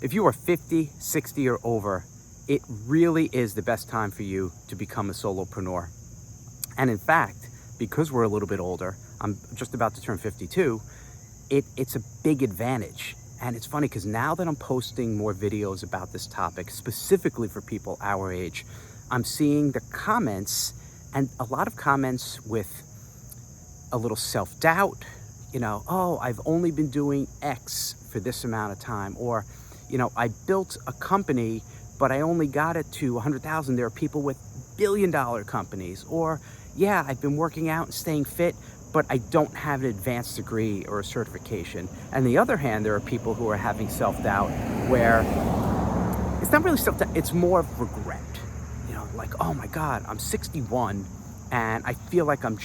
If you are 50, 60 or over, it really is the best time for you to become a solopreneur. And in fact, because we're a little bit older, I'm just about to turn 52, it's a big advantage. And it's funny because now that I'm posting more videos about this topic, specifically for people our age, I'm seeing the comments, and a lot of comments with a little self-doubt, oh, I've only been doing X for this amount of time, or, I built a company, but I only got it to 100,000. There are people with billion-dollar companies, or, yeah, I've been working out and staying fit, but I don't have an advanced degree or a certification. And on the other hand, there are people who are having self-doubt where it's not really self-doubt, it's more of regret. Like, oh my God, I'm 61 and I feel like I'm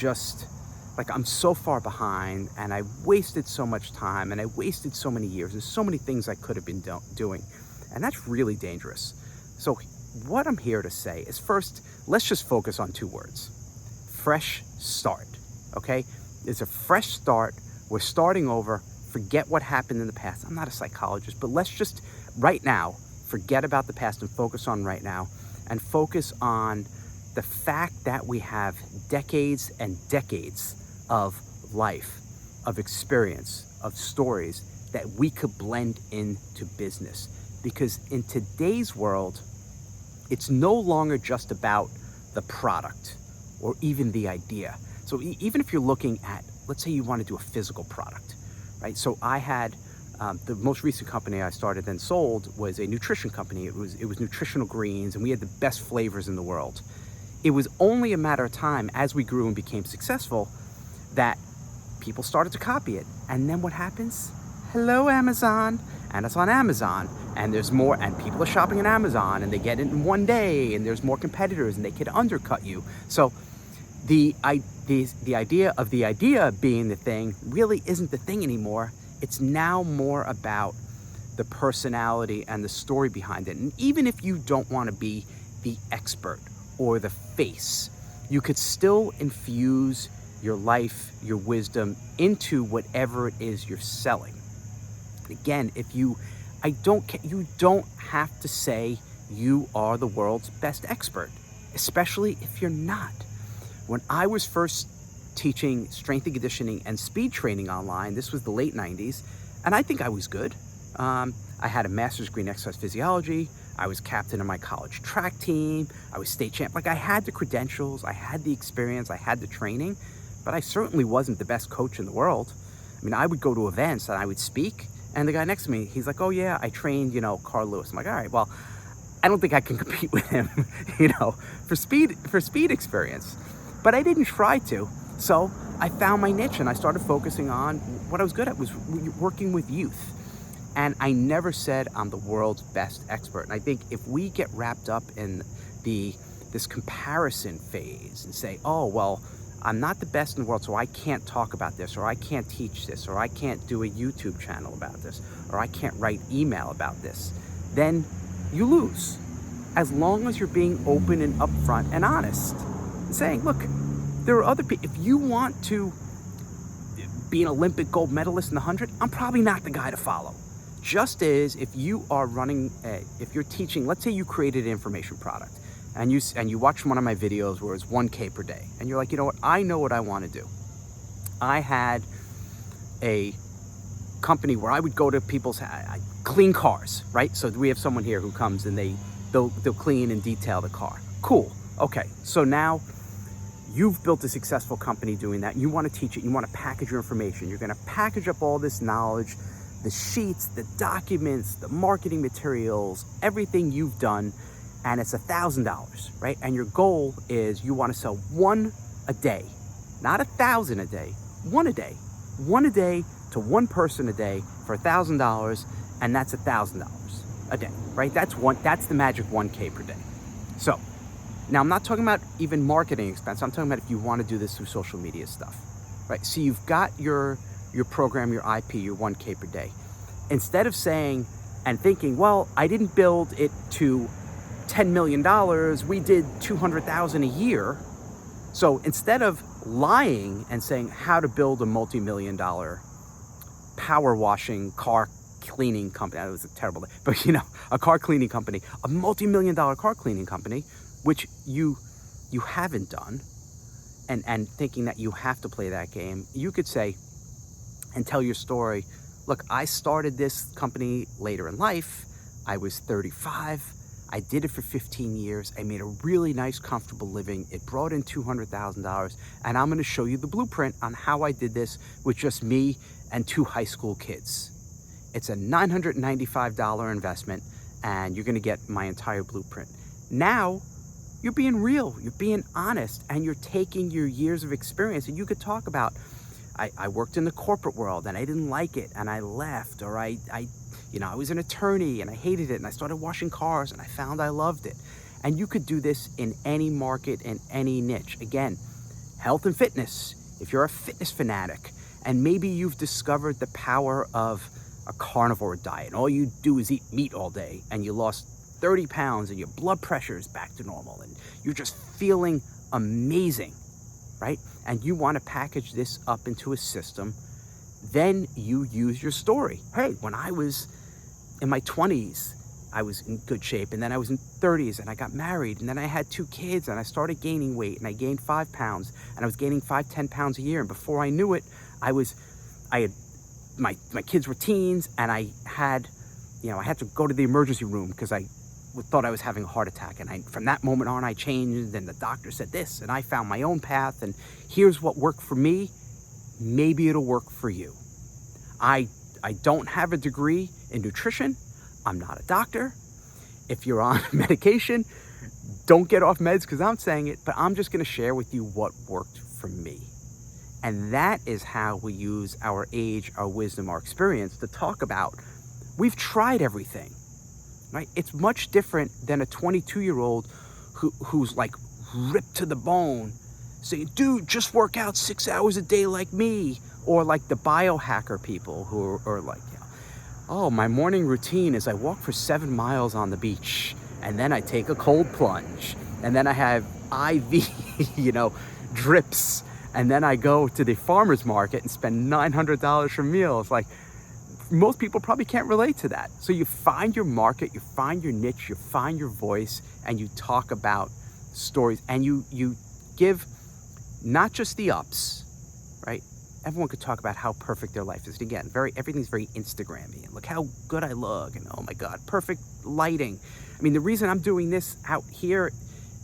so far behind, and I wasted so much time, and I wasted so many years, and so many things I could have been doing. And that's really dangerous. So what I'm here to say is, first, let's just focus on two words: fresh start, okay? It's a fresh start. We're starting over. Forget what happened in the past. I'm not a psychologist, but let's just, right now, forget about the past and focus on right now, and focus on the fact that we have decades and decades of life, of experience, of stories that we could blend into business. Because in today's world, it's no longer just about the product or even the idea. So even if you're looking at, let's say you want to do a physical product, right? So I had, the most recent company I started and sold was a nutrition company. It was nutritional greens, and we had the best flavors in the world. It was only a matter of time as we grew and became successful that people started to copy it. And then what happens? Hello, Amazon. And it's on Amazon, and there's more, and people are shopping on Amazon, and they get it in one day, and there's more competitors, and they could undercut you. So the idea of the idea being the thing really isn't the thing anymore. It's now more about the personality and the story behind it. And even if you don't want to be the expert or the face, you could still infuse your life, your wisdom into whatever it is you're selling. Again, you don't have to say you are the world's best expert, especially if you're not. When I was first teaching strength and conditioning and speed training online, this was the late 90s, and I think I was good. I had a master's degree in exercise physiology. I was captain of my college track team. I was state champ. Like, I had the credentials, I had the experience, I had the training, but I certainly wasn't the best coach in the world. I mean, I would go to events and I would speak, and the guy next to me, he's like, oh yeah, I trained, Carl Lewis. I'm like, all right, well, I don't think I can compete with him, for speed experience. But I didn't try to. So I found my niche, and I started focusing on what I was good at, was working with youth. And I never said I'm the world's best expert. And I think if we get wrapped up in this comparison phase and say, oh, well, I'm not the best in the world, so I can't talk about this, or I can't teach this, or I can't do a YouTube channel about this, or I can't write email about this, then you lose. As long as you're being open and upfront and honest, and saying, look, there are other people. If you want to be an Olympic gold medalist in the 100, I'm probably not the guy to follow. Just as if you are if you're teaching, let's say you created an information product, and you watch one of my videos where it's 1K per day, and you're like, you know what, I know what I want to do. I had a company where I would go to people's, clean cars, right? So we have someone here who comes and they'll clean and detail the car. Cool. Okay. So now you've built a successful company doing that. You want to teach it. You want to package your information. You're going to package up all this knowledge, the sheets, the documents, the marketing materials, everything you've done. And it's $1,000, right? And your goal is you want to sell one a day, not 1,000 a day, one a day to one person a day for $1,000, and that's $1,000 a day, right? That's the magic 1K per day. So now I'm not talking about even marketing expense. I'm talking about if you want to do this through social media stuff, right? So you've got your program, your IP, your 1K per day. Instead of saying and thinking, well, I didn't build it to $10 million, we did $200,000 a year. So instead of lying and saying how to build a multi-million-dollar power washing car cleaning company. That was a terrible, but you know, a car cleaning company, a multi-million-dollar car cleaning company, which you haven't done, and thinking that you have to play that game, you could say and tell your story. Look, I started this company later in life. I was 35. I did it for 15 years. I made a really nice, comfortable living. It brought in $200,000. And I'm gonna show you the blueprint on how I did this with just me and 2 high school kids. It's a $995 investment, and you're gonna get my entire blueprint. Now, you're being real, you're being honest, and you're taking your years of experience, and you could talk about, I worked in the corporate world and I didn't like it and I left, or I was an attorney and I hated it and I started washing cars and I found I loved it. And you could do this in any market and any niche. Again, health and fitness. If you're a fitness fanatic and maybe you've discovered the power of a carnivore diet and all you do is eat meat all day and you lost 30 pounds and your blood pressure is back to normal and you're just feeling amazing, right? And you want to package this up into a system, then you use your story. Hey, when I was in my 20s, I was in good shape, and then I was in 30s and I got married, and then I had 2 kids and I started gaining weight and I gained 5 pounds and I was gaining 5-10 pounds a year. And before I knew it, my kids were teens, and I had to go to the emergency room because I thought I was having a heart attack. And from that moment on, I changed, and the doctor said this, and I found my own path, and here's what worked for me. Maybe it'll work for you. I don't have a degree in nutrition. I'm not a doctor. If you're on medication, don't get off meds because I'm saying it, but I'm just going to share with you what worked for me. And that is how we use our age, our wisdom, our experience to talk about, we've tried everything. Right? It's much different than a 22-year-old who's like ripped to the bone saying, dude, just work out 6 hours a day like me. Or like the biohacker people who are like, oh, my morning routine is I walk for 7 miles on the beach, and then I take a cold plunge, and then I have IV, drips, and then I go to the farmer's market and spend $900 for meals. Like, most people probably can't relate to that. So you find your market, you find your niche, you find your voice, and you talk about stories, and you give not just the ups, right? Everyone could talk about how perfect their life is. And again, everything's very Instagrammy, and look how good I look, and oh my God, perfect lighting. I mean, the reason I'm doing this out here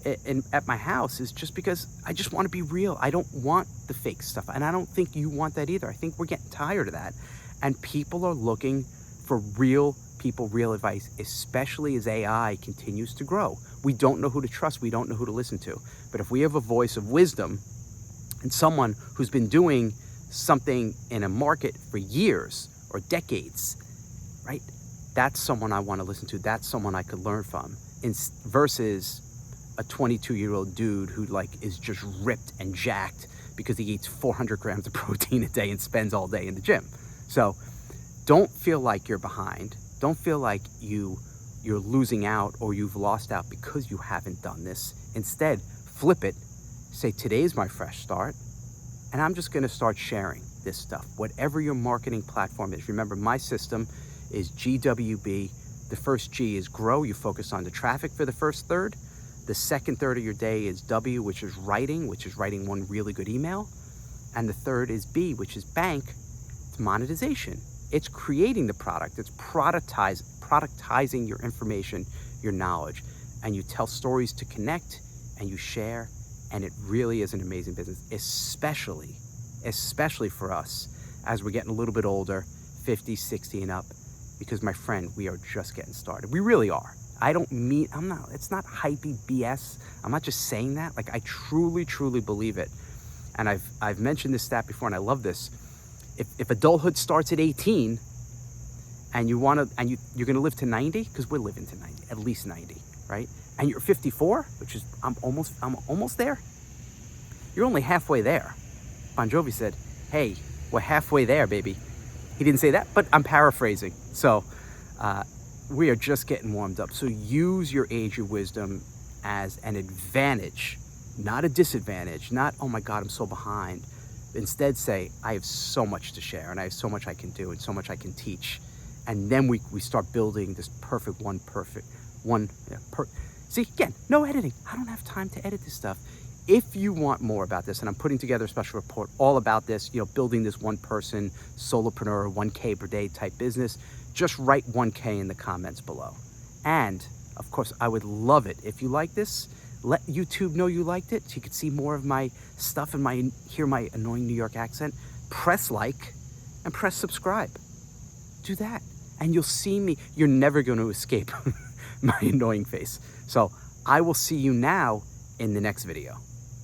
at my house is just because I just want to be real. I don't want the fake stuff, and I don't think you want that either. I think we're getting tired of that. And people are looking for real people, real advice, especially as AI continues to grow. We don't know who to trust. We don't know who to listen to. But if we have a voice of wisdom and someone who's been doing something in a market for years or decades, right? That's someone I want to listen to. That's someone I could learn from, versus a 22-year-old dude who is just ripped and jacked because he eats 400 grams of protein a day and spends all day in the gym. So don't feel like you're behind. Don't feel like you're losing out or you've lost out because you haven't done this. Instead, flip it. Say, today's my fresh start, and I'm just going to start sharing this stuff. Whatever your marketing platform is. Remember, my system is GWB. The first G is grow. You focus on the traffic for the first third. The second third of your day is W, which is writing one really good email. And the third is B, which is bank. Monetization. It's creating the product. It's productizing your information, your knowledge, and you tell stories to connect and you share, and it really is an amazing business, especially for us as we're getting a little bit older, 50, 60 and up, because my friend, we are just getting started. We really are. It's not hypey BS. I'm not just saying that. Like, I truly, truly believe it. And I've mentioned this stat before, and I love this. If adulthood starts at 18 and you're going to live to 90, because we're living to 90, at least 90, right? And you're 54, which is, I'm almost there. You're only halfway there. Bon Jovi said, hey, we're halfway there, baby. He didn't say that, but I'm paraphrasing. So we are just getting warmed up. So use your age, your wisdom as an advantage, not a disadvantage, not, oh my God, I'm so behind. Instead say, I have so much to share, and I have so much I can do and so much I can teach. And then we start building this perfect one. See, again, no editing. I don't have time to edit this stuff. If you want more about this, and I'm putting together a special report all about this, building this one person solopreneur, 1K per day type business, just write 1K in the comments below. And of course, I would love it if you like this. Let YouTube know you liked it so you could see more of my stuff and hear my annoying New York accent. Press like and press subscribe. Do that and you'll see me. You're never going to escape my annoying face. So I will see you now in the next video.